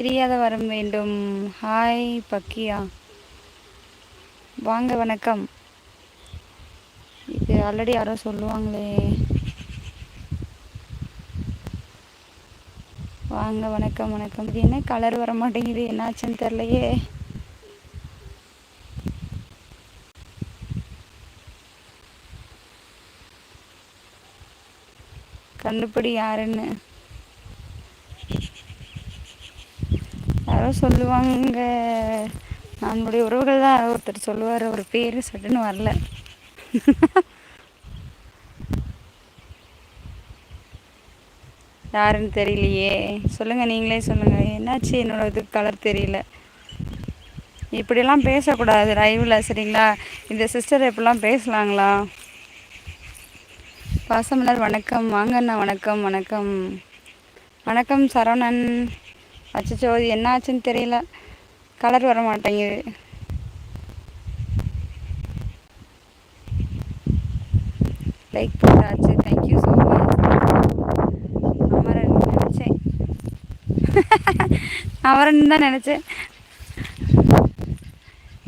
பிரியாத வரம் வேண்டும். ஹாய் பக்கியா, வாங்க வணக்கம். இது ஆல்ரெடி யாரோ சொல்லுவாங்களே. வாங்க வணக்கம் வணக்கம். இது என்ன கலர் வர மாட்டேங்குது, என்னாச்சுன்னு தெரிலையே. கண்டுபிடி யாருன்னு. யாரோ சொல்லுவாங்க, நம்முடைய உறவுகள் தான். ஒருத்தர் சொல்லுவார், ஒரு பேர் சட்டுன்னு வரல. யாருன்னு தெரியலையே. சொல்லுங்கள், நீங்களே சொல்லுங்கள். என்னாச்சு, என்னோட இது கலர் தெரியல. இப்படியெல்லாம் பேசக்கூடாது லைவில், சரிங்களா? இந்த சிஸ்டர் எப்படிலாம் பேசலாங்களா? பாசமலர் வணக்கம், வாங்கண்ணா. வணக்கம் வணக்கம் வணக்கம் சரவணன். அச்சோ, இது என்ன ஆச்சுன்னு தெரியல, கலர் வர மாட்டேங்குது. லைக் போட்டாச்சு, தேங்க்யூ ஸோ மச். அமரன் நினச்சேன், அமரன் தான் நினச்சேன்.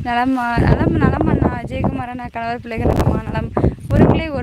நலம் நலம் நலம் அண்ணா. ஜெயக்குமார் அண்ணா, கணவர் பிள்ளைகள் நலமா? நலம். ஒரு நிமிஷம்